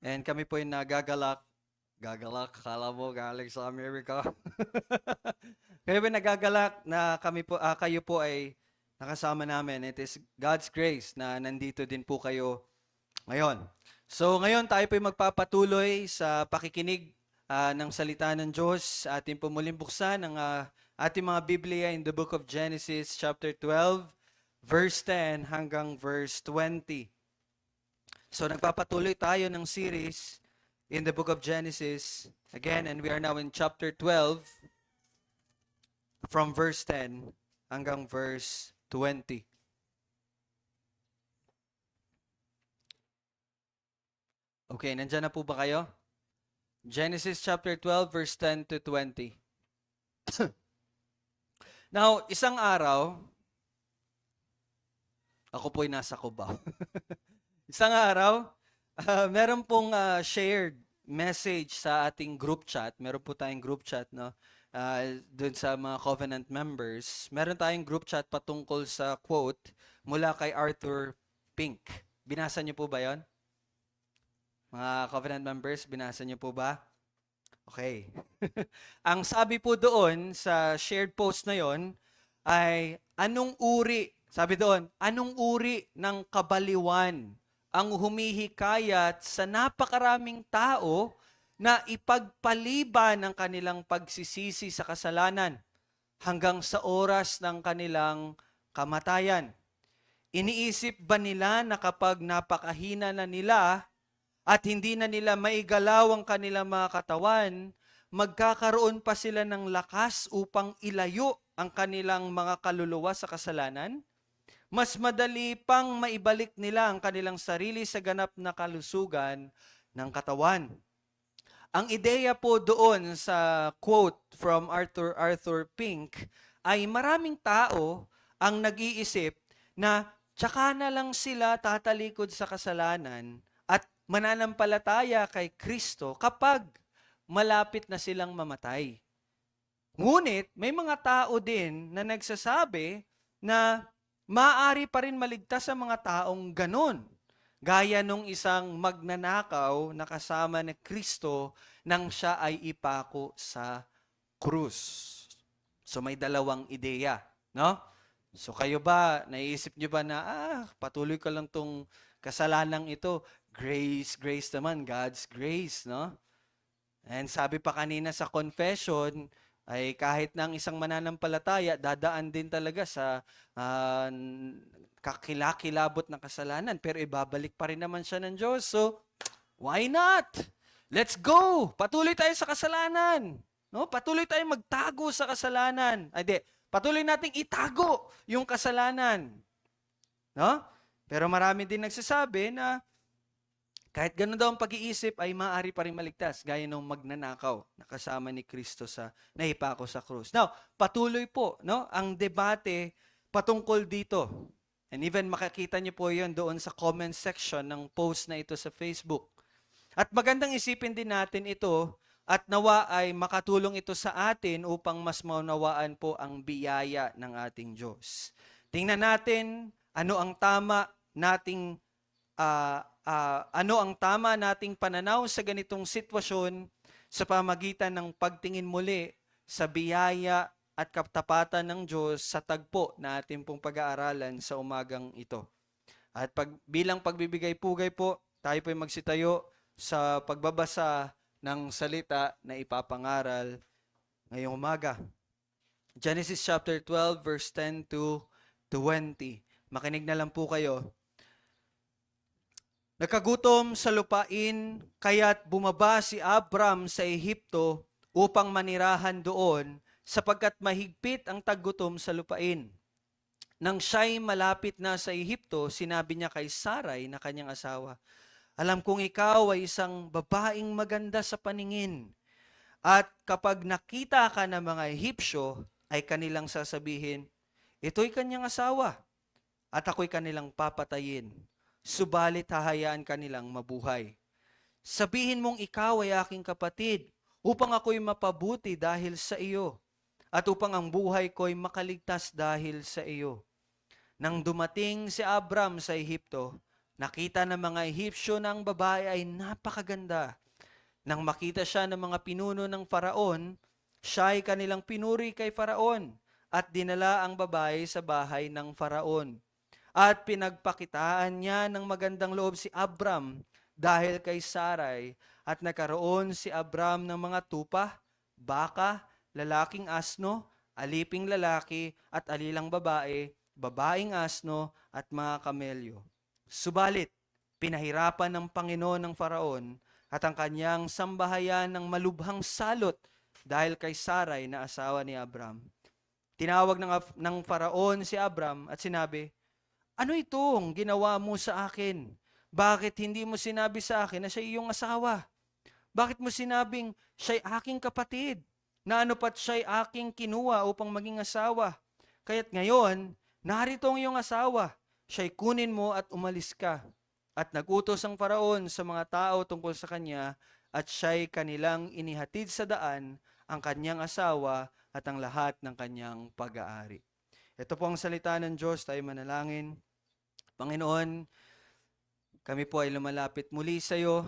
And kami po ay gagalak, kala mo galing sa Amerika. Kaya po nagagalak na kayo po ay nakasama namin. It is God's grace na nandito din po kayo ngayon. So ngayon tayo po ay magpapatuloy sa pakikinig ng salita ng Diyos. Ating po muling buksan ang ating mga Biblia in the book of Genesis chapter 12, verse 10 hanggang verse 20. So nagpapatuloy tayo ng series in the book of Genesis again, and we are now in chapter 12 from verse 10 hanggang verse 20. Okay, nandyan na po ba kayo? Genesis chapter 12 verse 10 to 20. Now, isang araw, ako po'y nasa Cubao. Isang araw, meron pong shared message sa ating group chat. Meron po tayong group chat, no? Doon sa mga covenant members. Meron tayong group chat patungkol sa quote mula kay Arthur Pink. Binasa niyo po ba yon? Mga covenant members, binasa niyo po ba? Okay. Ang sabi po doon sa shared post na yon ay sabi doon, anong uri ng kabaliwan ang humihikayat sa napakaraming tao na ipagpaliban ang kanilang pagsisisi sa kasalanan hanggang sa oras ng kanilang kamatayan. Iniisip ba nila na kapag napakahina na nila at hindi na nila maigalaw ang kanilang mga katawan, magkakaroon pa sila ng lakas upang ilayo ang kanilang mga kaluluwa sa kasalanan? Mas madali pang maibalik nila ang kanilang sarili sa ganap na kalusugan ng katawan. Ang ideya po doon sa quote from Arthur Pink ay maraming tao ang nag-iisip na tsaka na lang sila tatalikod sa kasalanan at mananampalataya kay Kristo kapag malapit na silang mamatay. Ngunit may mga tao din na nagsasabi na maaari pa rin maligtas sa mga taong ganon. Gaya nung isang magnanakaw na kasama ni Kristo nang siya ay ipako sa krus. So may dalawang ideya, no? So kayo ba, naiisip niyo ba na, patuloy ka lang tong kasalanang ito. Grace naman, God's grace, no? And sabi pa kanina sa confession, ay kahit ng isang mananampalataya, dadaan din talaga sa uh, kakilakilabot ng kasalanan, pero ibabalik pa rin naman siya ng Diyos. So, why not? Let's go! Patuloy tayo sa kasalanan. No? Patuloy tayo magtago sa kasalanan. Patuloy nating itago yung kasalanan. No? Pero marami din nagsasabi na kahit ganoon daw ang pag-iisip ay maaari pa rin maligtas, gaya ng magnanakaw na kasama ni Kristo sa nahipako sa krus. Now, patuloy po no, ang debate patungkol dito. And even makakita niyo po yon doon sa comment section ng post na ito sa Facebook. At magandang isipin din natin ito at nawa ay makatulong ito sa atin upang mas maunawaan po ang biyaya ng ating Diyos. Tingnan natin ano ang tama nating pananaw sa ganitong sitwasyon sa pamagitan ng pagtingin muli sa biyaya at katapatan ng Diyos sa tagpo na ating pong pag-aaralan sa umagang ito. At bilang pagbibigay-pugay po, tayo po ay magsitayo sa pagbabasa ng salita na ipapangaral ngayong umaga. Genesis chapter 12 verse 10 to 20. Makinig na lang po kayo. Nakagutom sa lupain, kaya't bumaba si Abram sa Ehipto upang manirahan doon, sapagkat mahigpit ang taggutom sa lupain. Nang siya'y malapit na sa Ehipto, sinabi niya kay Sarai na kanyang asawa, alam kong ikaw ay isang babaeng maganda sa paningin, at kapag nakita ka ng mga Ehipsyo, ay kanilang sasabihin, ito'y kanyang asawa, at ako'y kanilang papatayin. Subalit hahayaan kanilang mabuhay. Sabihin mong ikaw ay aking kapatid, upang ako'y mapabuti dahil sa iyo, at upang ang buhay ko'y makaligtas dahil sa iyo. Nang dumating si Abram sa Ehipto, Nakita ng mga Ehipsyo na ang babae ay napakaganda. Nang makita siya ng mga pinuno ng Faraon, siya ay kanilang pinuri kay Faraon at dinala ang babae sa bahay ng Faraon. At pinagpakitaan niya ng magandang loob si Abram dahil kay Sarai at nagkaroon si Abram ng mga tupa, baka, lalaking asno, aliping lalaki at alilang babae, babaeng asno at mga kamelyo. Subalit, pinahirapan ng Panginoon ng Faraon at ang kanyang sambahayan ng malubhang salot dahil kay Sarai na asawa ni Abram. Tinawag ng Faraon si Abram at sinabi, ano itong ginawa mo sa akin? Bakit hindi mo sinabi sa akin na siya iyong asawa? Bakit mo sinabing siya'y aking kapatid? Na ano pat siya'y aking kinuha upang maging asawa? Kaya't ngayon, narito ang iyong asawa. Siya'y kunin mo at umalis ka. At nagutos ang Faraon sa mga tao tungkol sa kanya at siya'y kanilang inihatid sa daan ang kanyang asawa at ang lahat ng kanyang pag-aari. Ito po ang salita ng Diyos, tayo manalangin. Panginoon, kami po ay lumalapit muli sa iyo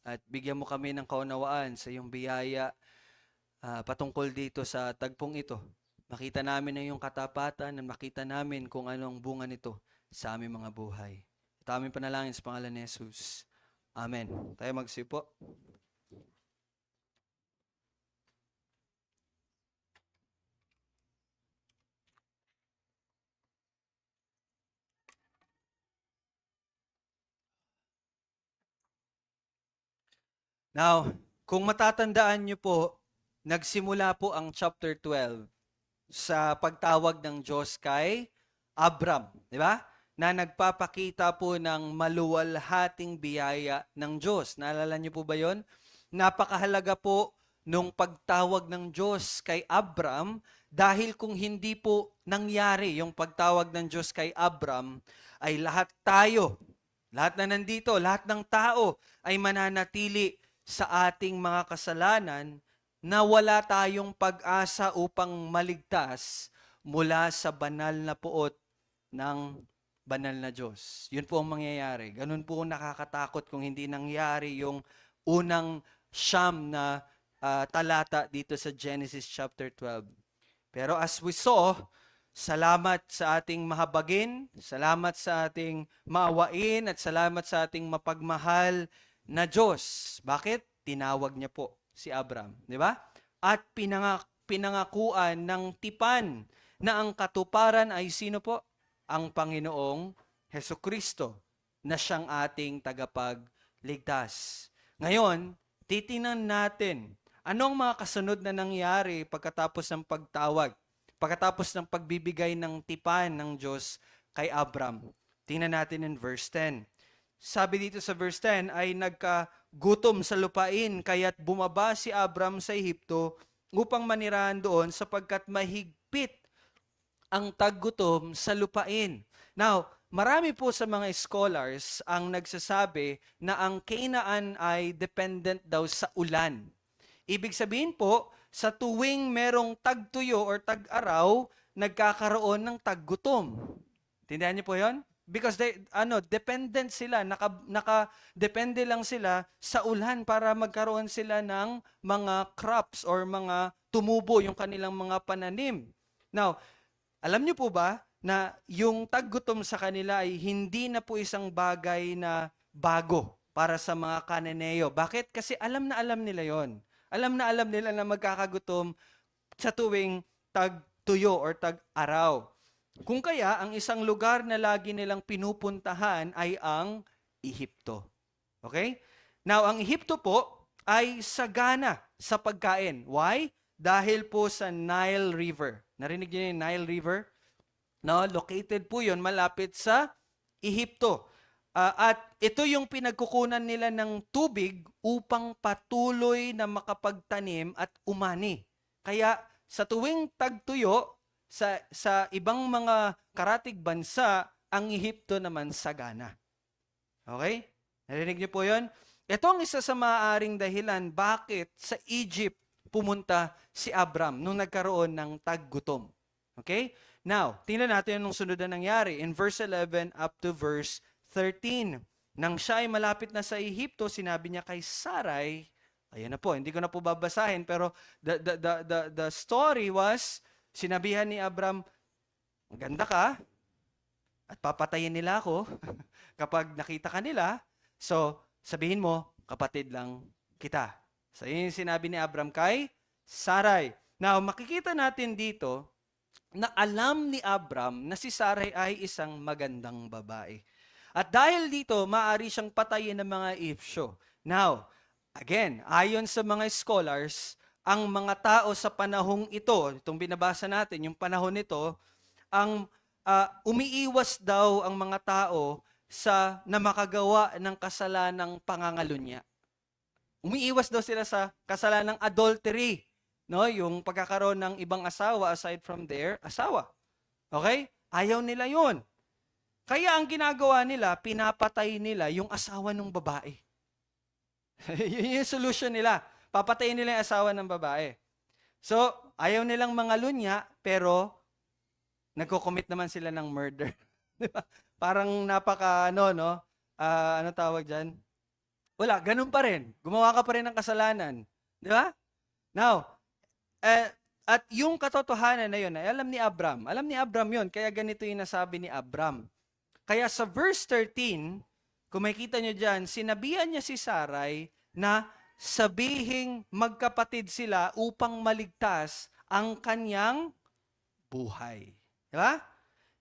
at bigyan mo kami ng kaunawaan sa iyong biyaya patungkol dito sa tagpong ito. Makita namin ang iyong katapatan at makita namin kung anong bunga nito sa aming mga buhay. Ito aming panalangin sa pangalan ni Jesus. Amen. Tayo magsipo. Now, kung matatandaan niyo po, nagsimula po ang chapter 12 sa pagtawag ng Diyos kay Abram, di ba? Na nagpapakita po ng maluwalhating biyaya ng Diyos. Naalala niyo po ba yon? Napakahalaga po nung pagtawag ng Diyos kay Abram dahil kung hindi po nangyari yung pagtawag ng Diyos kay Abram, ay lahat tayo, lahat na nandito, lahat ng tao ay mananatili sa ating mga kasalanan na wala tayong pag-asa upang maligtas mula sa banal na puot ng banal na Diyos. Yun po ang mangyayari. Ganun po nakakatakot kung hindi nangyari yung unang siyam na talata dito sa Genesis chapter 12. Pero as we saw, salamat sa ating mahabagin, salamat sa ating maawain, at salamat sa ating mapagmahal na Diyos. Bakit? Tinawag niya po si Abram, di ba? At pinangakuan ng tipan na ang katuparan ay sino po? Ang Panginoong Hesukristo na siyang ating tagapagligtas. Ngayon, titingnan natin ano ang mga kasunod na nangyari pagkatapos ng pagtawag, pagkatapos ng pagbibigay ng tipan ng Diyos kay Abram. Tingnan natin in verse 10. Sabi dito sa verse 10 ay nagkagutom sa lupain kaya't bumaba si Abram sa Ehipto upang manirahan doon sapagkat mahigpit ang taggutom sa lupain. Now, marami po sa mga scholars ang nagsasabi na ang Canaan ay dependent daw sa ulan. Ibig sabihin po, sa tuwing merong tagtuyo or tag-araw, nagkakaroon ng taggutom. Tindihan niyo po 'yon? Because dependent sila, naka-depende lang sila sa ulan para magkaroon sila ng mga crops or mga tumubo yung kanilang mga pananim. Now, alam niyo po ba na yung taggutom sa kanila ay hindi na po isang bagay na bago para sa mga Kananeo. Bakit? Kasi alam na alam nila yon. Alam na alam nila na magkakagutom sa tuwing tag-tuyo or tag-araw. Kung kaya, ang isang lugar na lagi nilang pinupuntahan ay ang Ehipto. Okay? Now, ang Ehipto po ay sagana sa pagkain. Why? Dahil po sa Nile River. Narinig niyo yung Nile River? No, located po yun malapit sa Ehipto. At ito yung pinagkukunan nila ng tubig upang patuloy na makapagtanim at umani. Kaya sa tuwing tagtuyo, sa ibang mga karatig bansa, ang Ehipto naman sagana. Okay? Narinig niyo po yun? Ito ang isa sa maaaring dahilan bakit sa Egypt pumunta si Abram nung nagkaroon ng taggutom. Okay? Now, tingnan natin anong sunod na nangyari in verse 11 up to verse 13. Nang siya ay malapit na sa Ehipto, sinabi niya kay Sarai, ayan na po, hindi ko na po babasahin, pero the story was, sinabihan ni Abram, ganda ka, at papatayin nila ako kapag nakita ka nila, so sabihin mo, kapatid lang kita. So yun yung sinabi ni Abram kay Sarai. Now, makikita natin dito na alam ni Abram na si Sarai ay isang magandang babae. At dahil dito, maaari siyang patayin ng mga ifsyo. Now, again, ayon sa mga scholars, ang mga tao sa panahong ito, itong binabasa natin, yung panahon nito, ang umiiwas daw ang mga tao na makagawa ng kasalanang pangangalunya. Umiiwas daw sila sa kasalanang adultery, no? Yung pagkakaroon ng ibang asawa aside from their asawa. Okay? Ayaw nila 'yon. Kaya ang ginagawa nila, pinapatay nila yung asawa ng babae. Yun yung solution nila. Papatayin nila yung asawa ng babae. So, ayaw nilang mangalunya, pero nagko-commit naman sila ng murder. Diba? Parang napaka, no? Ano tawag dyan? Wala, ganun pa rin. Gumawa ka pa rin ng kasalanan. Di ba? Now, at yung katotohanan na yun, ay alam ni Abram yun, kaya ganito yung nasabi ni Abram. Kaya sa verse 13, kung makikita nyo dyan, sinabihan niya si Sarai na sabihing magkapatid sila upang maligtas ang kanyang buhay. Diba?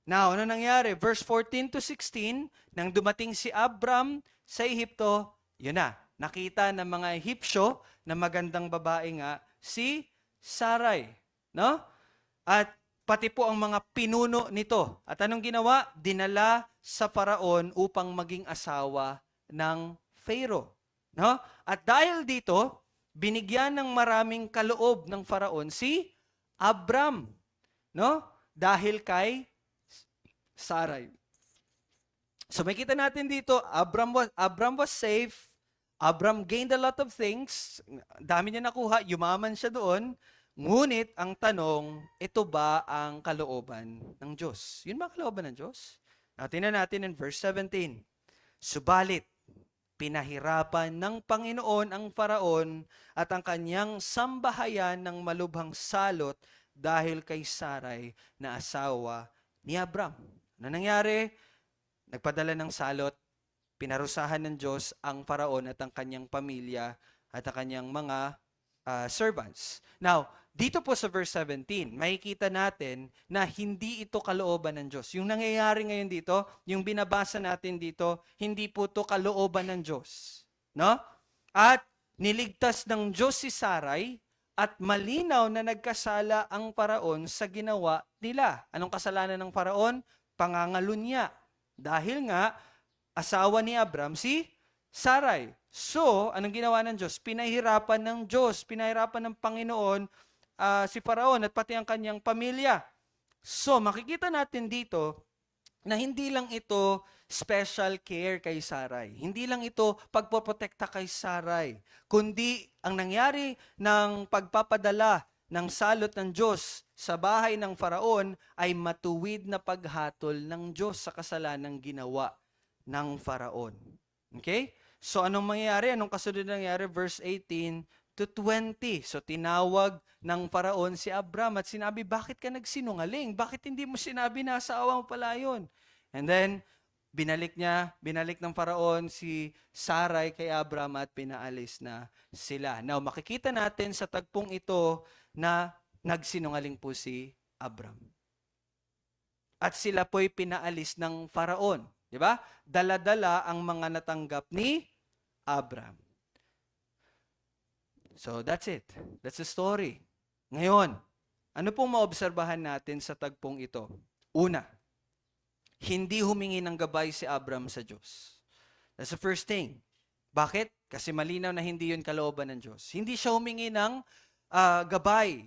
Now, ano nangyari? Verse 14 to 16, nang dumating si Abram sa Ehipto, yun na, nakita ng mga Ehipsyo na magandang babae nga, si Sarai. No? At pati po ang mga pinuno nito. At anong ginawa? Dinala sa Faraon upang maging asawa ng Pharaoh. No? At dahil dito, binigyan ng maraming kaloob ng Faraon si Abram. No? Dahil kay Sarai. So makita natin dito, Abram was safe. Abram gained a lot of things. Dami niya nakuha, yumaman siya doon. Ngunit ang tanong, ito ba ang kalooban ng Diyos? Yun ba ang kalooban ng Diyos? Tingnan natin in verse 17. Subalit, pinahirapan ng Panginoon ang Faraon at ang kanyang sambahayan ng malubhang salot dahil kay Sarai na asawa ni Abram. Ano nangyari? Nagpadala ng salot, pinarusahan ng Diyos ang Faraon at ang kanyang pamilya at ang kanyang mga servants. Now, dito po sa verse 17, makikita natin na hindi ito kalooban ng Diyos. Yung nangyayari ngayon dito, yung binabasa natin dito, hindi po ito kalooban ng Diyos. No? At niligtas ng Diyos si Sarai at malinaw na nagkasala ang Faraon sa ginawa nila. Anong kasalanan ng Faraon? Pangangalunya. Dahil nga, asawa ni Abram si Sarai. So, anong ginawa ng Diyos? Pinahirapan ng Diyos, pinahirapan ng Panginoon si Faraon at pati ang kanyang pamilya. So, makikita natin dito na hindi lang ito special care kay Sarai. Hindi lang ito pagpoprotekta kay Sarai. Kundi ang nangyari ng pagpapadala ng salot ng Diyos sa bahay ng Faraon ay matuwid na paghatol ng Diyos sa kasalanang ginawa ng Faraon. Okay? So, anong mangyayari? Anong kasunod na nangyayari? Verse 18 to 20. So, tinawag ng Faraon si Abram at sinabi, bakit ka nagsinungaling? Bakit hindi mo sinabi na asawa mo pala yun? And then, binalik ng Faraon si Sarai kay Abram at pinaalis na sila. Now, makikita natin sa tagpong ito na nagsinungaling po si Abram. At sila po'y pinaalis ng Faraon. Diba? Dala-dala ang mga natanggap ni Abram. So, that's it. That's the story. Ngayon, ano pong maobserbahan natin sa tagpong ito? Una, hindi humingi ng gabay si Abram sa Diyos. That's the first thing. Bakit? Kasi malinaw na hindi yun kalooban ng Diyos. Hindi siya humingi ng gabay.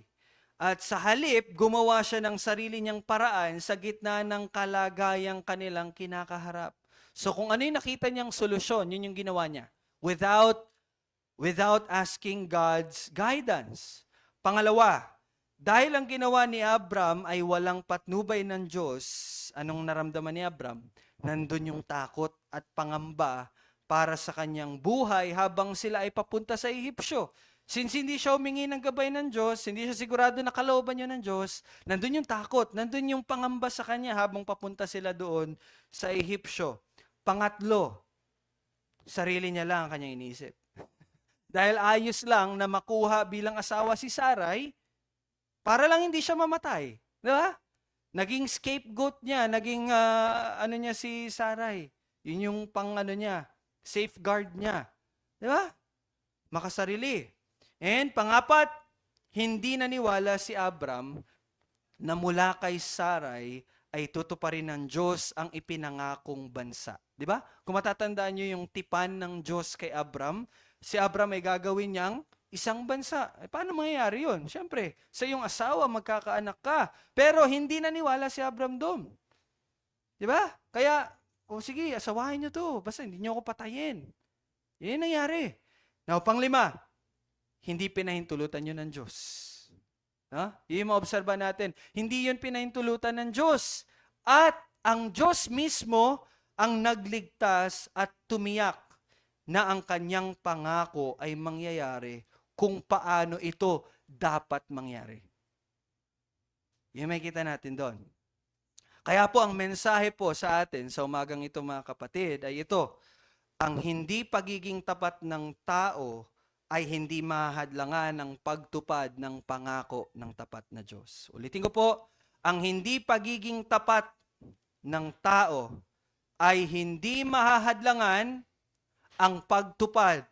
At sa halip, gumawa siya ng sarili niyang paraan sa gitna ng kalagayang kanilang kinakaharap. So kung ano yung nakita niyang solusyon, yun yung ginawa niya. Without asking God's guidance. Pangalawa, dahil ang ginawa ni Abram ay walang patnubay ng Diyos, anong naramdaman ni Abram? nandun yung takot at pangamba para sa kanyang buhay habang sila ay papunta sa Ehipsyo. Since hindi siya humingi ng gabay ng Diyos, hindi siya sigurado na kalooban yun ng Diyos, nandun yung takot, nandun yung pangamba sa kanya habang papunta sila doon sa Ehipsyo. Pangatlo, sarili niya lang ang kanyang iniisip. Dahil ayos lang na makuha bilang asawa si Sarai, para lang hindi siya mamatay. Di ba? Naging scapegoat niya, naging ano niya si Sarai. Yun yung pang ano niya, safeguard niya. Di ba? Makasarili. And pangapat, hindi naniwala si Abram na mula kay Sarai ay tutuparin ng Diyos ang ipinangakong bansa. Di ba? Kung matatandaan niyo yung tipan ng Diyos kay Abram, si Abram ay gagawin niyang isang bansa. Paano mangyayari yun? Siyempre, sa iyong asawa, magkakaanak ka. Pero hindi naniwala si Abram doon. Di ba? Kaya, sige, asawahin niyo to. Basta hindi niyo ako patayin. Yan yung nangyari. Now, panglima, hindi pinahintulutan yun ng Diyos. Yung maobserba natin, hindi yun pinahintulutan ng Diyos. At ang Diyos mismo ang nagligtas at tumiyak na ang kanyang pangako ay mangyayari kung paano ito dapat mangyari. Yung makikita natin doon. Kaya po ang mensahe po sa atin sa umagang ito mga kapatid ay ito, ang hindi pagiging tapat ng tao ay hindi mahadlangan ng pagtupad ng pangako ng tapat na Diyos. Ulitin ko po, ang hindi pagiging tapat ng tao ay hindi mahahadlangan ang pagtupad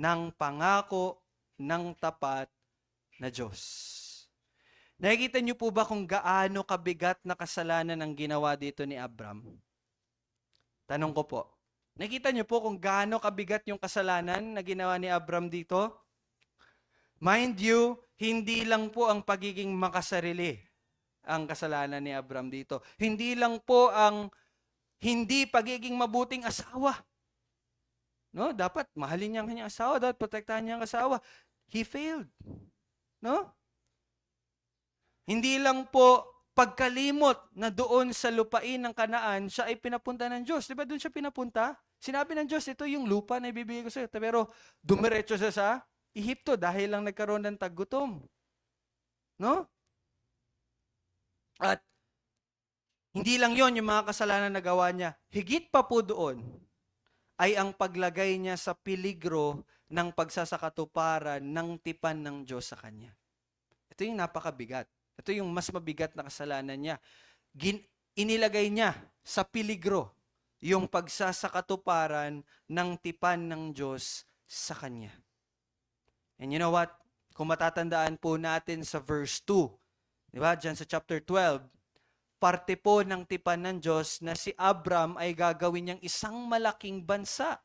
ng pangako ng tapat na Diyos. Nakikita niyo po ba kung gaano kabigat na kasalanan ang ginawa dito ni Abram? Tanong ko po. Nakita niyo po kung gaano kabigat yung kasalanan na ginawa ni Abram dito? Mind you, hindi lang po ang pagiging makasarili ang kasalanan ni Abram dito. Hindi lang po ang hindi pagiging mabuting asawa. No, dapat mahalin niya ang kanyang asawa, dapat protektahan niya ang asawa. He failed. No? Hindi lang po pagkalimot na doon sa lupain ng Kanaan, siya ay pinapunta ng Diyos. Di ba doon siya pinapunta? Sinabi ng Diyos, ito yung lupa na ibibigay ko sa iyo. Pero dumiretso siya sa Ehipto dahil lang nagkaroon ng taggutom. No? At hindi lang yon yung mga kasalanan na gawa niya. Higit pa po doon ay ang paglagay niya sa peligro ng pagsasakatuparan ng tipan ng Diyos sa kanya. Ito yung napakabigat. Ito yung mas mabigat na kasalanan niya. Inilagay niya sa peligro yung pagsasakatuparan ng tipan ng Diyos sa kanya. And you know what? Kung matatandaan po natin sa verse 2, di ba? Diyan sa chapter 12, parte po ng tipan ng Diyos na si Abram ay gagawin niyang isang malaking bansa.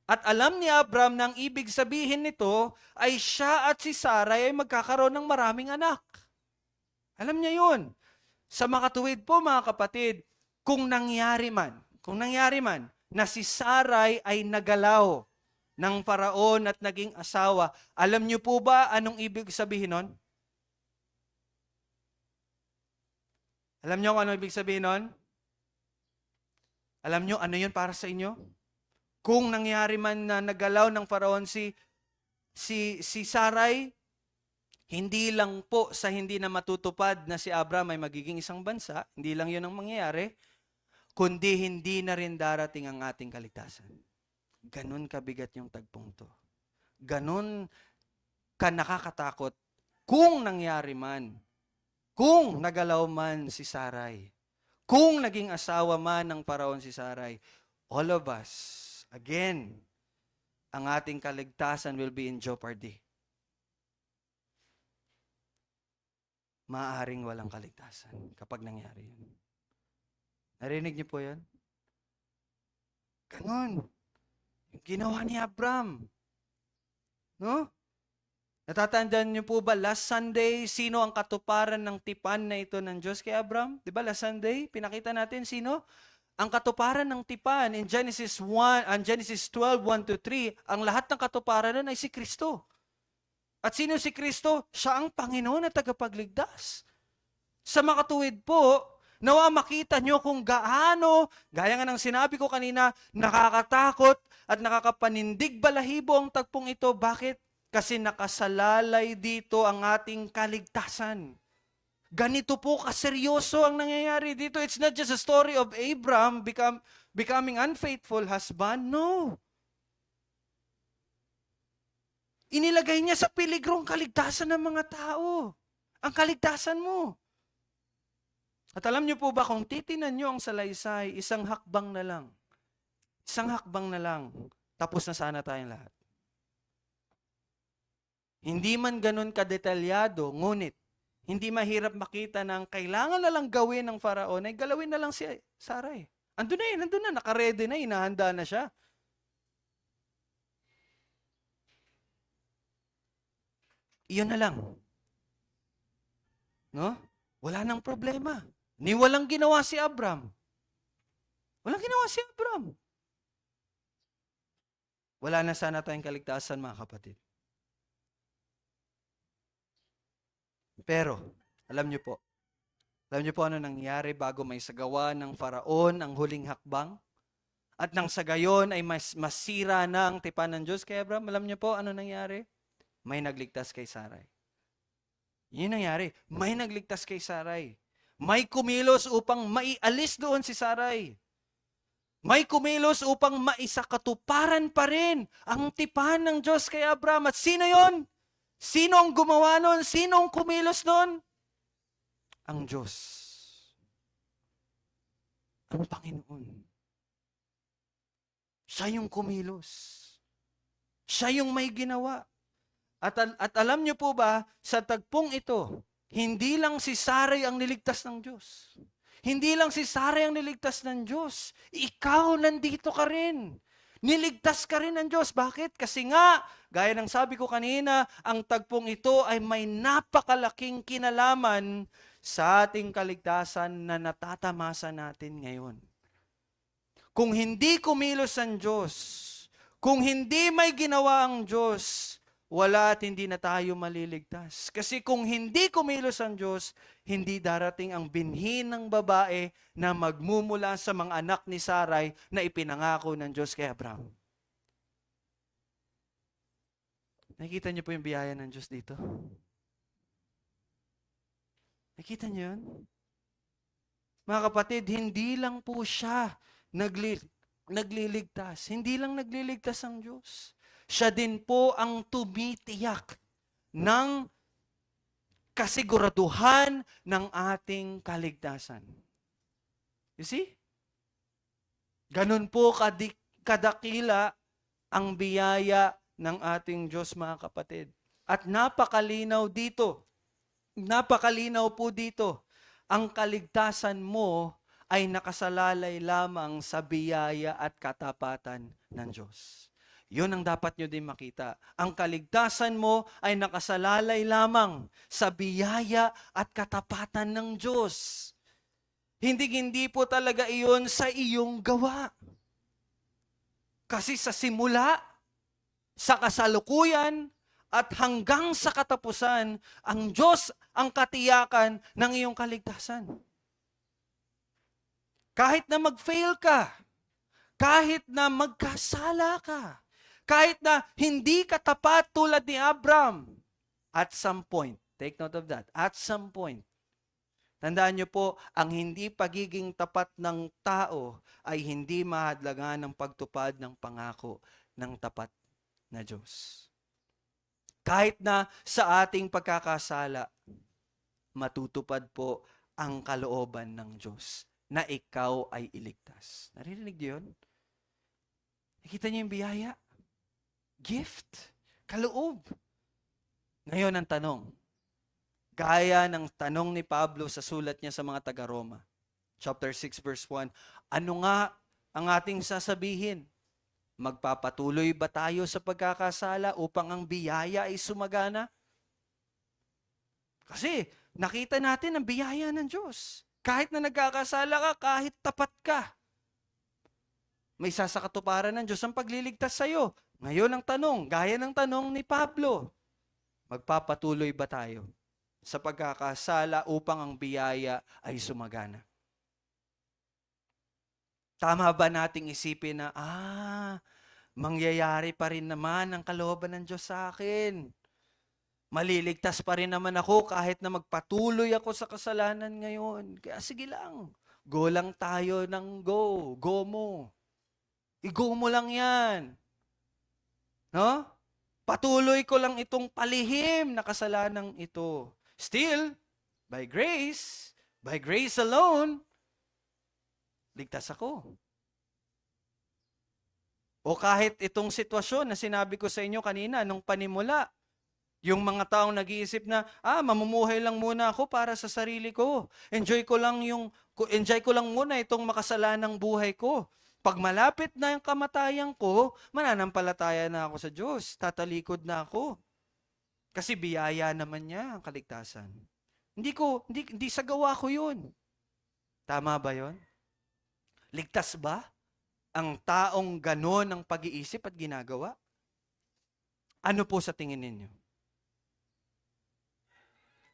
At alam ni Abram na ang ibig sabihin nito ay siya at si Sarai ay magkakaroon ng maraming anak. Alam niya yun. Sa makatuwid po mga kapatid, kung nangyari man na si Sarai ay nagalaw ng Faraon at naging asawa, alam niyo po ba anong ibig sabihin nun? Alam niyo kung ano ibig sabihin nun? Alam niyo ano yun para sa inyo? Kung nangyari man na nagalaw ng Faraon si Sarai, hindi lang po sa hindi na matutupad na si Abram ay magiging isang bansa, hindi lang yun ang mangyayari, kundi hindi na rin darating ang ating kaligtasan. Ganun kabigat yung tagpong to. Ganun ka nakakatakot kung nangyari man, kung nagalaw man si Sarai, kung naging asawa man ng Faraon si Sarai, all of us, again, ang ating kaligtasan will be in jeopardy. Maaaring walang kaligtasan kapag nangyari yun. Narinig niyo po yan? Ganon. Yung ginawa ni Abram. No? Natatandaan niyo po ba last Sunday, sino ang katuparan ng tipan na ito ng Diyos kay Abram? Diba last Sunday, pinakita natin sino? Ang katuparan ng tipan in Genesis 12, 1-3, ang lahat ng katuparan nun ay si Kristo. At sino si Kristo? Siya ang Panginoon at tagapagligtas. Sa makatuwid po, Nawa makita nyo kung gaano, gaya nga ng sinabi ko kanina, nakakatakot at nakakapanindig balahibo ang tagpong ito. Bakit? Kasi nakasalalay dito ang ating kaligtasan. Ganito po kaseryoso ang nangyayari dito. It's not just a story of Abraham becoming unfaithful husband. No. Inilagay niya sa peligro ang kaligtasan ng mga tao. Ang kaligtasan mo. At alam niyo po ba, kung titinan niyo ang salaysay, isang hakbang na lang. Isang hakbang na lang. Tapos na sana tayong lahat. Hindi man ganun kadetalyado, ngunit hindi mahirap makita na ang kailangan na lang gawin ng Faraon ay galawin na lang si Sarai. Nandun na, nakaredy na, inahanda na siya. Iyon na lang. No? Wala nang problema. Ni walang ginawa si Abram. Walang ginawa si Abram. Wala na sana tayong kaligtasan, mga kapatid. Pero, alam niyo po ano nangyari bago may sagawa ng Faraon ang huling hakbang? At nang sa gayon ay masira na ang tipan ng Diyos kay Abram, alam niyo po ano nangyari? May nagligtas kay Sarai. Yun nangyari. May nagligtas kay Sarai. May kumilos upang maialis doon si Sarai. May kumilos upang maisakatuparan pa rin ang tipan ng Diyos kay Abram. At sino yon? Sino ang gumawa nun? Sino ang kumilos nun? Ang Diyos. Ang Panginoon. Siya yung kumilos. Siya yung may ginawa. At alam niyo po ba, sa tagpong ito, hindi lang si Sarai ang niligtas ng Diyos. Hindi lang si Sarai ang niligtas ng Diyos. Ikaw nandito ka rin. Niligtas ka rin ng Diyos. Bakit? Kasi nga, gaya ng sabi ko kanina, ang tagpong ito ay may napakalaking kinalaman sa ating kaligtasan na natatamasa natin ngayon. Kung hindi kumilos ang Diyos, kung hindi may ginawa ang Diyos, wala at hindi na tayo maliligtas. Kasi kung hindi kumilos ang Diyos, hindi darating ang binhi ng babae na magmumula sa mga anak ni Sarai na ipinangako ng Diyos kay Abraham. Nakikita niyo po yung biyaya ng Diyos dito? Nakikita niyo yun? Mga kapatid, hindi lang po siya nagliligtas. Hindi lang nagliligtas ang Diyos. Siya din po ang tumitiyak ng kasiguraduhan ng ating kaligtasan. You see? Ganun po kadakila ang biyaya ng ating Diyos, mga kapatid. At napakalinaw po dito, ang kaligtasan mo ay nakasalalay lamang sa biyaya at katapatan ng Diyos. Yun ang dapat nyo din makita. Ang kaligtasan mo ay nakasalalay lamang sa biyaya at katapatan ng Diyos. Hindi po talaga iyon sa iyong gawa. Kasi sa simula, sa kasalukuyan, at hanggang sa katapusan, ang Diyos ang katiyakan ng iyong kaligtasan. Kahit na mag-fail ka, kahit na magkasala ka, kahit na hindi ka tapat tulad ni Abram, at some point, take note of that, at some point, tandaan niyo po, ang hindi pagiging tapat ng tao ay hindi mahadlangan ng pagtupad ng pangako ng tapat na Diyos. Kahit na sa ating pagkakasala, matutupad po ang kalooban ng Diyos na ikaw ay iligtas. Narinig niyo yun? Nakita niyo yung biyaya? Gift, kaloob. Ngayon ang tanong, gaya ng tanong ni Pablo sa sulat niya sa mga taga-Roma, chapter 6 verse 1, ano nga ang ating sasabihin? Magpapatuloy ba tayo sa pagkakasala upang ang biyaya ay sumagana? Kasi nakita natin ang biyaya ng Diyos. Kahit na nagkakasala ka, kahit tapat ka, may sasakatuparan ng Diyos ang pagliligtas sa iyo. Ngayon ang tanong, gaya ng tanong ni Pablo, magpapatuloy ba tayo sa pagkakasala upang ang biyaya ay sumagana? Tama ba nating isipin na, mangyayari pa rin naman ang kalooban ng Diyos sa akin? Maliligtas pa rin naman ako kahit na magpatuloy ako sa kasalanan ngayon. Kaya sige lang, go lang tayo ng go. Go mo. I-go mo lang yan. No? Patuloy ko lang itong palihim na kasalanang ito. Still, by grace alone, ligtas ako. O kahit itong sitwasyon na sinabi ko sa inyo kanina nung panimula, yung mga taong nag-iisip na, mamumuhay lang muna ako para sa sarili ko. Enjoy ko lang muna itong makasalanang buhay ko. Pag malapit na yung kamatayan ko, mananampalataya na ako sa Diyos. Tatalikod na ako. Kasi biyaya naman niya ang kaligtasan. Hindi sa gawa ko yun. Tama ba yun? Ligtas ba ang taong ganon ang pag-iisip at ginagawa? Ano po sa tingin ninyo?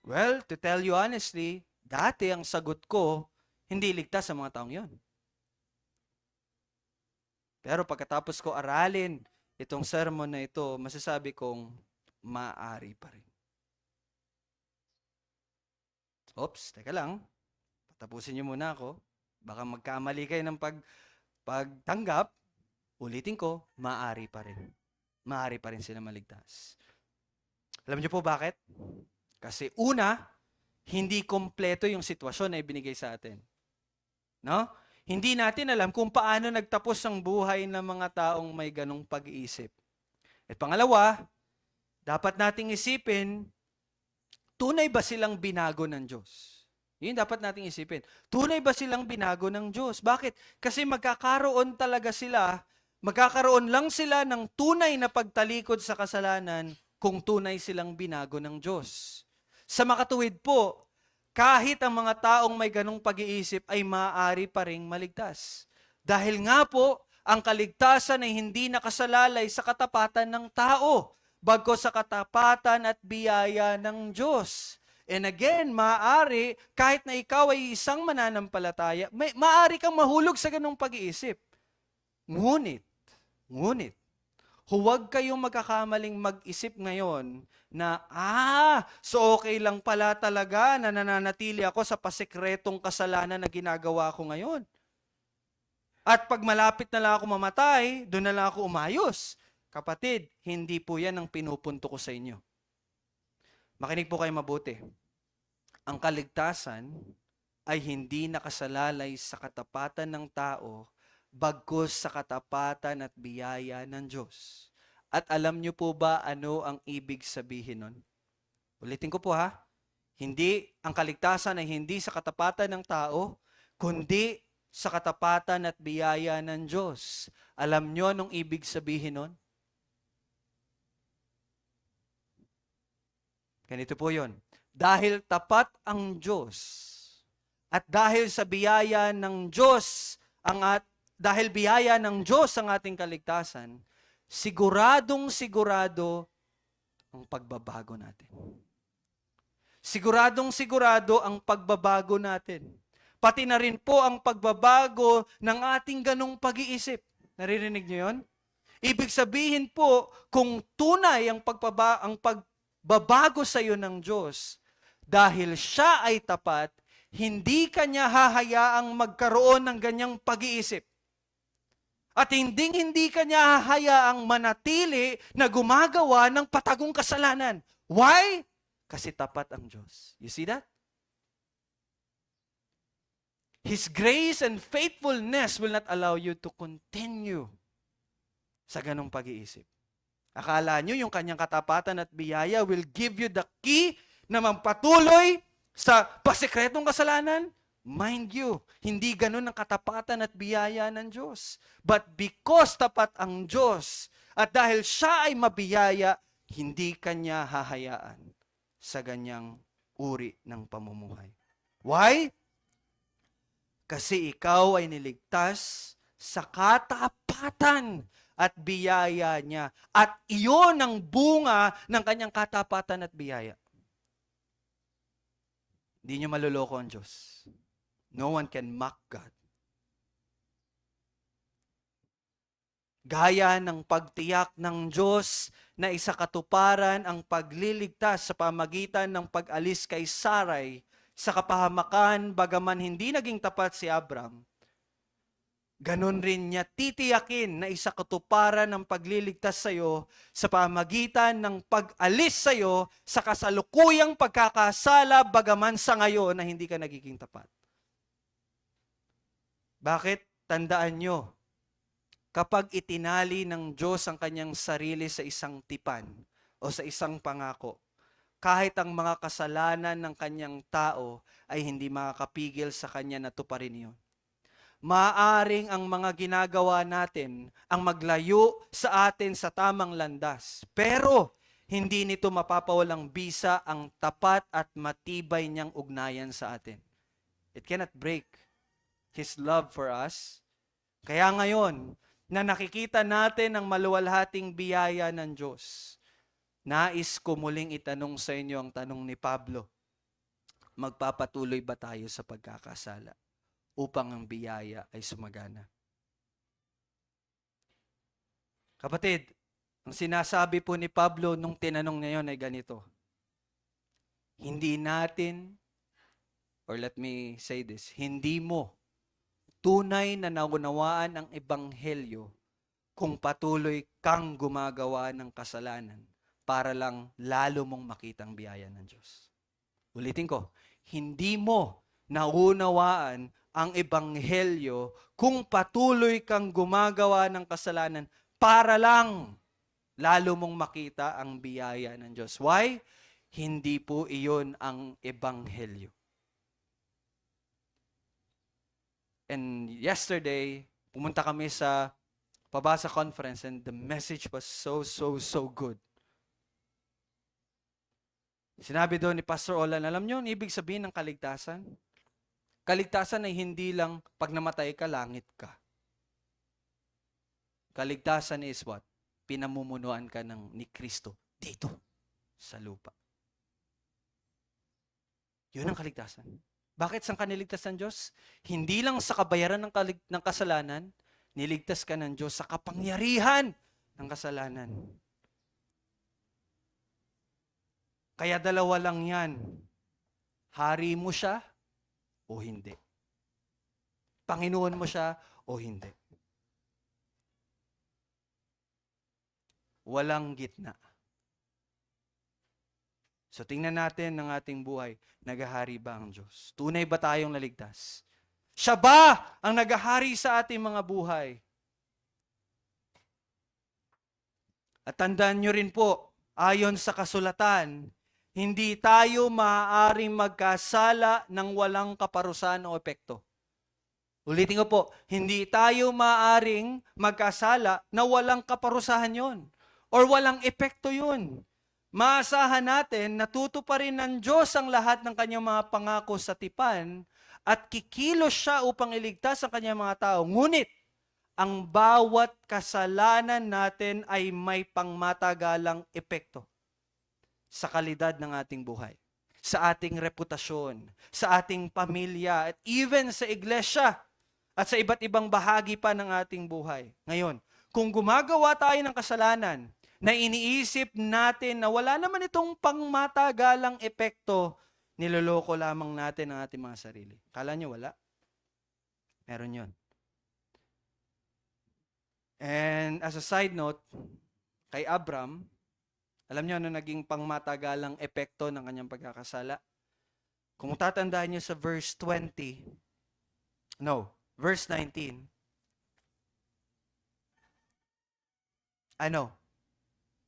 Well, to tell you honestly, dati ang sagot ko, hindi ligtas sa mga taong yon. Pero pagkatapos ko aralin itong sermon na ito, masasabi kong maaari pa rin. Oops, teka lang. Patapusin niyo muna ako. Baka magkamali kayo ng pagtanggap. Ulitin ko, maaari pa rin. Maaari pa rin sila maligtas. Alam niyo po bakit? Kasi una, hindi kompleto yung sitwasyon na ibinigay sa atin. No? Hindi natin alam kung paano nagtapos ang buhay ng mga taong may ganong pag-iisip. At pangalawa, dapat nating isipin, tunay ba silang binago ng Diyos? Yun dapat nating isipin. Tunay ba silang binago ng Diyos? Bakit? Kasi magkakaroon lang sila ng tunay na pagtalikod sa kasalanan kung tunay silang binago ng Diyos. Sa makatuwid po, kahit ang mga taong may ganong pag-iisip ay maaari pa ring maligtas. Dahil nga po, ang kaligtasan ay hindi nakasalalay sa katapatan ng tao, bagkus sa katapatan at biyaya ng Diyos. And again, maaari, kahit na ikaw ay isang mananampalataya, maaari kang mahulog sa ganong pag-iisip. Ngunit, huwag kayong magkakamaling mag-isip ngayon na, so okay lang pala talaga na nananatili ako sa pasikretong kasalanan na ginagawa ko ngayon. At pag malapit na lang ako mamatay, doon na lang ako umayos. Kapatid, hindi po yan ang pinupunto ko sa inyo. Makinig po kayo mabuti. Ang kaligtasan ay hindi nakasalalay sa katapatan ng tao, bagkus sa katapatan at biyaya ng Diyos. At alam niyo po ba ano ang ibig sabihin nun? Ulitin ko po ha. Ang kaligtasan ay hindi sa katapatan ng tao, kundi sa katapatan at biyaya ng Diyos. Alam niyo anong ibig sabihin nun? Ganito po yun. Dahil tapat ang Diyos at dahil sa biyaya ng Diyos dahil biyaya ng Diyos ang ating kaligtasan, siguradong-sigurado ang pagbabago natin. Siguradong-sigurado ang pagbabago natin. Pati na rin po ang pagbabago ng ating ganong pag-iisip. Naririnig niyo yun? Ibig sabihin po, kung tunay ang pagbabago sa iyo ng Diyos, dahil siya ay tapat, hindi kanya hahayaang magkaroon ng ganyang pag-iisip. At hindi kanya hahayaang manatili na gumagawa ng patagong kasalanan. Why? Kasi tapat ang Diyos. You see that? His grace and faithfulness will not allow you to continue sa ganong pag-iisip. Akala nyo yung kanyang katapatan at biyaya will give you the key na magpatuloy sa pasikretong kasalanan? Mind you, hindi ganun ang katapatan at biyaya ng Diyos. But because tapat ang Diyos, at dahil siya ay mabiyaya, hindi kanya hahayaan sa ganyang uri ng pamumuhay. Why? Kasi ikaw ay niligtas sa katapatan at biyaya niya. At iyon ang bunga ng kanyang katapatan at biyaya. Hindi niyo maluloko ang Diyos. No one can mock God. Gaya ng pagtiyak ng Diyos na isakatuparan ang pagliligtas sa pamagitan ng pag-alis kay Sarai sa kapahamakan bagaman hindi naging tapat si Abram, ganon rin niya titiyakin na isakatuparan ng pagliligtas sa iyo sa pamagitan ng pag-alis sa iyo sa kasalukuyang pagkakasala bagaman sa ngayon na hindi ka nagiging tapat. Bakit? Tandaan nyo, kapag itinali ng Diyos ang kanyang sarili sa isang tipan o sa isang pangako, kahit ang mga kasalanan ng kanyang tao ay hindi makakapigil sa kanya na tuparin yun. Maaring ang mga ginagawa natin ang maglayo sa atin sa tamang landas. Pero hindi nito mapapawalang bisa ang tapat at matibay niyang ugnayan sa atin. It cannot break His love for us. Kaya ngayon, na nakikita natin ang maluwalhating biyaya ng Diyos, nais ko muling itanong sa inyo ang tanong ni Pablo, magpapatuloy ba tayo sa pagkakasala upang ang biyaya ay sumagana? Kapatid, ang sinasabi po ni Pablo nung tinanong niya yun ay ganito, hindi natin, or let me say this, hindi mo tunay na naunawaan ang ebanghelyo kung patuloy kang gumagawa ng kasalanan para lang lalo mong makitang biyaya ng Diyos. Ulitin ko, hindi mo naunawaan ang ebanghelyo kung patuloy kang gumagawa ng kasalanan para lang lalo mong makita ang biyaya ng Diyos. Why? Hindi po iyon ang ebanghelyo. And yesterday, pumunta kami sa Pabasa Conference and the message was so good. Sinabi doon ni Pastor Olan, alam nyo, ibig sabihin ng kaligtasan? Kaligtasan ay hindi lang pag namatay ka, langit ka. Kaligtasan is what? Pinamumunuan ka ni Kristo dito sa lupa. Yun ang kaligtasan. Bakit saan ka niligtas ng Diyos? Hindi lang sa kabayaran ng kasalanan, niligtas ka ng Diyos sa kapangyarihan ng kasalanan. Kaya dalawa lang yan. Hari mo siya o hindi. Panginoon mo siya o hindi. Walang gitna. So tingnan natin ng ating buhay, naghahari ba ang Diyos? Tunay ba tayong naligtas? Siya ba ang naghahari sa ating mga buhay? At tandaan nyo rin po, ayon sa kasulatan, hindi tayo maaaring magkasala ng walang kaparusahan o epekto. Ulitin ko po, hindi tayo maaaring magkasala na walang kaparusahan yon or walang epekto yon. Maasahan natin na tutuparin ng Diyos ang lahat ng kanyang mga pangako sa tipan at kikilos siya upang iligtas ang kanyang mga tao. Ngunit, ang bawat kasalanan natin ay may pangmatagalang epekto sa kalidad ng ating buhay, sa ating reputasyon, sa ating pamilya, at even sa iglesia at sa iba't ibang bahagi pa ng ating buhay. Ngayon, kung gumagawa tayo ng kasalanan, na iniisip natin na wala naman itong pangmatagalang epekto, niloloko lamang natin ang ating mga sarili. Kala nyo wala? Meron yon. And as a side note, kay Abram, alam nyo ano naging pangmatagalang epekto ng kanyang pagkakasala? Kung tatandaan nyo sa verse 19,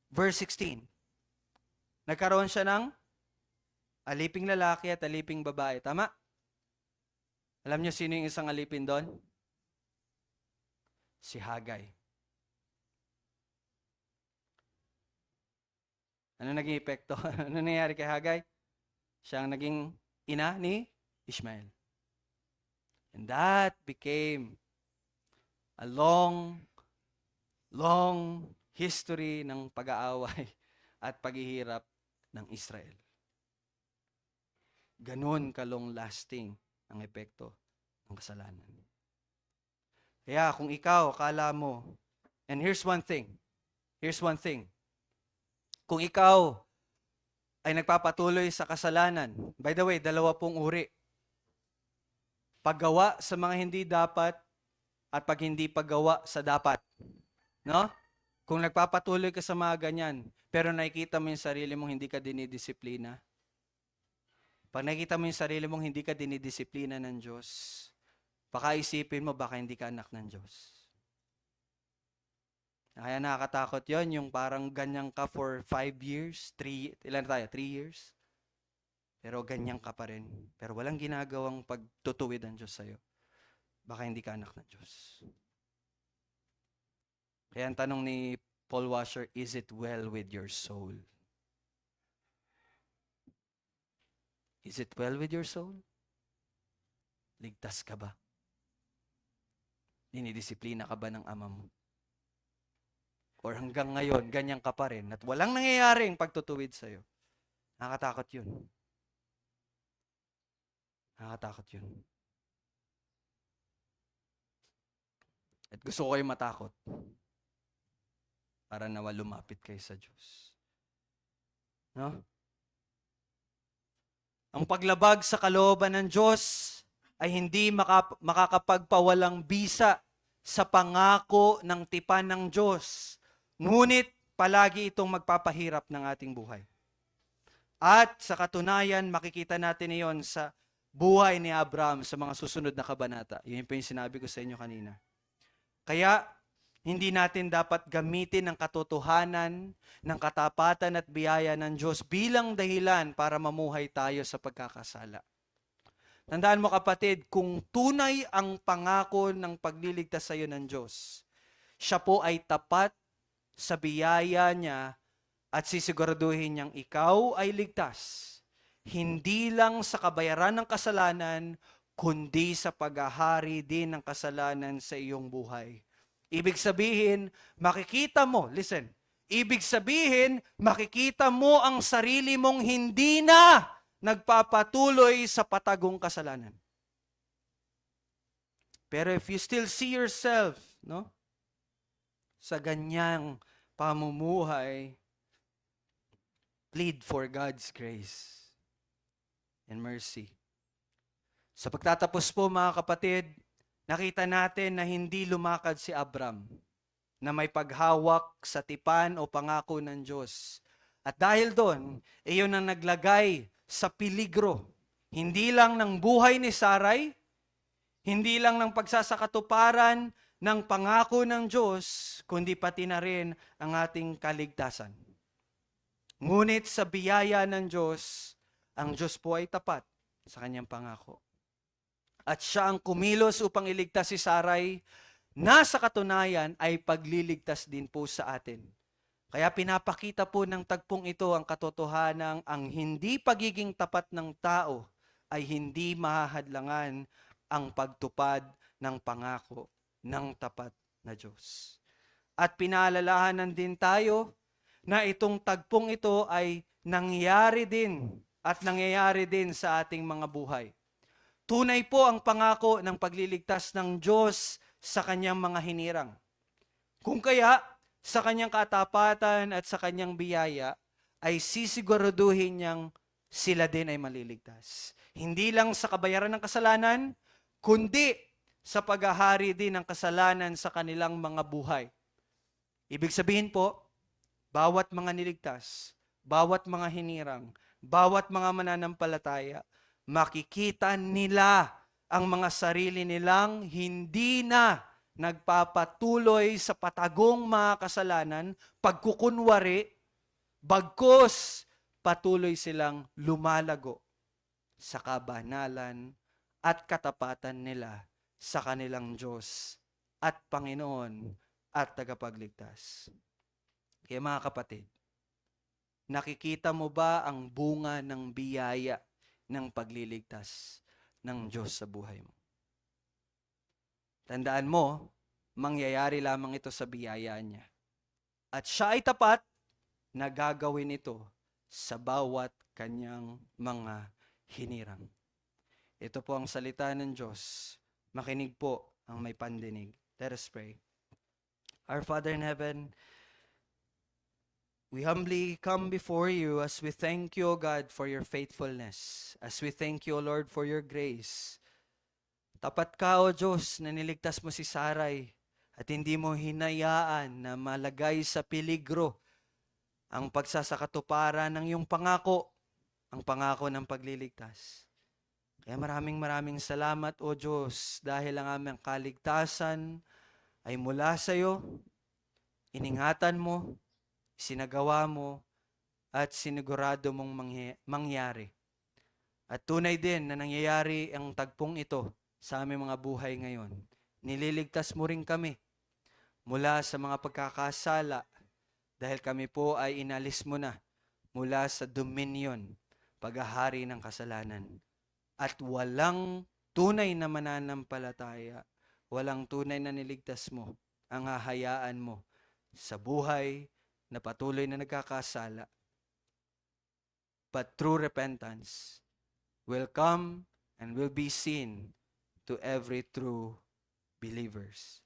verse 16. Nagkaroon siya ng aliping lalaki at aliping babae. Tama? Alam niyo sino yung isang alipin doon? Si Hagay. Ano naging epekto? Ano nangyari kay Hagay? Siya ang naging ina ni Ishmael. And that became a long history ng pag-aaway at paghihirap ng Israel. Ganon ka-long lasting ang epekto ng kasalanan. Kaya kung ikaw, akala mo, And here's one thing. Here's one thing. Kung ikaw ay nagpapatuloy sa kasalanan, by the way, dalawa pong uri. Paggawa sa mga hindi dapat at pag hindi paggawa sa dapat. No? Kung nagpapatuloy ka sa mga ganyan, pero nakikita mo yung sarili mong hindi ka dinidisiplina. Pag nakikita mo yung sarili mong hindi ka dinidisiplina ng Diyos, baka isipin mo baka hindi ka anak ng Diyos. Kaya nakakatakot yon yung parang ganyan ka for 5 years, 3, ilan tayo? 3 years? Pero ganyan ka pa rin. Pero walang ginagawang pagtutuwid ang Diyos sa'yo. Baka hindi ka anak ng Diyos. Kaya ang tanong ni Paul Washer, is it well with your soul? Is it well with your soul? Ligtas ka ba? Dinidisiplina ka ba ng ama mo? Or hanggang ngayon, ganyan ka pa rin at walang nangyayaring pagtutuwid sa'yo. Nakakatakot yun. Nakakatakot yun. At gusto ko kayo matakot para nawa lumapit kayo sa Diyos. No? Ang paglabag sa kalooban ng Diyos ay hindi makakapagpawalang bisa sa pangako ng tipan ng Diyos. Ngunit palagi itong magpapahirap ng ating buhay. At sa katunayan, makikita natin iyon sa buhay ni Abraham sa mga susunod na kabanata. Yun po yung sinabi ko sa inyo kanina. Kaya, hindi natin dapat gamitin ang katotohanan ng katapatan at biyaya ng Diyos bilang dahilan para mamuhay tayo sa pagkakasala. Tandaan mo kapatid, kung tunay ang pangako ng pagliligtas sa iyo ng Diyos, siya po ay tapat sa biyaya niya at sisiguraduhin niyang ikaw ay ligtas. Hindi lang sa kabayaran ng kasalanan, kundi sa paghahari din ng kasalanan sa iyong buhay. Ibig sabihin, makikita mo, listen, ibig sabihin, makikita mo ang sarili mong hindi na nagpapatuloy sa patagong kasalanan. Pero if you still see yourself, no, sa ganyang pamumuhay, plead for God's grace and mercy. Sa pagtatapos po mga kapatid, nakita natin na hindi lumakad si Abram na may paghawak sa tipan o pangako ng Diyos. At dahil doon, iyon ang naglagay sa peligro. Hindi lang ng buhay ni Sarai, hindi lang ng pagsasakatuparan ng pangako ng Diyos, kundi pati na rin ang ating kaligtasan. Ngunit sa biyaya ng Diyos, ang Diyos po ay tapat sa kanyang pangako. At siya ang kumilos upang iligtas si Sarai, na sa katunayan ay pagliligtas din po sa atin. Kaya pinapakita po ng tagpong ito ang katotohanang ang hindi pagiging tapat ng tao ay hindi mahahadlangan ang pagtupad ng pangako ng tapat na Diyos. At pinaalalahanan din tayo na itong tagpong ito ay nangyari din at nangyayari din sa ating mga buhay. Tunay po ang pangako ng pagliligtas ng Diyos sa kanyang mga hinirang. Kung kaya, sa kanyang katapatan at sa kanyang biyaya, ay sisiguraduhin niyang sila din ay maliligtas. Hindi lang sa kabayaran ng kasalanan, kundi sa paghahari din ng kasalanan sa kanilang mga buhay. Ibig sabihin po, bawat mga niligtas, bawat mga hinirang, bawat mga mananampalataya, makikita nila ang mga sarili nilang hindi na nagpapatuloy sa patagong mga kasalanan, pagkukunwari, bagkus patuloy silang lumalago sa kabanalan at katapatan nila sa kanilang Diyos at Panginoon at tagapagligtas. Kaya mga kapatid, nakikita mo ba ang bunga ng biyaya ng pagliligtas ng Diyos sa buhay mo? Tandaan mo, mangyayari lamang ito sa biyaya niya. At siya ay tapat na gagawin ito sa bawat kanyang mga hinirang. Ito po ang salita ng Diyos. Makinig po ang may pandinig. Let us pray. Our Father in heaven, we humbly come before you as we thank you, O God, for your faithfulness. As we thank you, O Lord, for your grace. Tapat ka, O Diyos, na niligtas mo si Sarai at hindi mo hinayaan na malagay sa peligro ang pagsasakatuparan ng iyong pangako, ang pangako ng pagliligtas. Kaya maraming salamat, O Diyos, dahil ang aming kaligtasan ay mula sa iyo, iningatan mo, sinagawa mo, at sinigurado mong mangyari. At tunay din na nangyayari ang tagpong ito sa aming mga buhay ngayon. Nililigtas mo rin kami mula sa mga pagkakasala dahil kami po ay inalis mo na mula sa dominion, paghahari ng kasalanan. At walang tunay na mananampalataya, walang tunay na niligtas mo ang hahayaan mo sa buhay na patuloy na nagkakasala. But true repentance will come and will be seen to every true believers.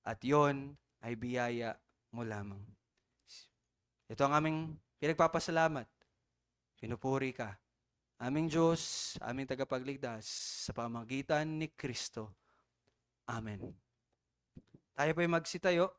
At yon ay biyaya mo lamang. Ito ang aming pinagpapasalamat. Pinupuri ka. Aming Diyos, aming tagapagligtas sa pamamagitan ni Kristo. Amen. Tayo po'y magsitayo.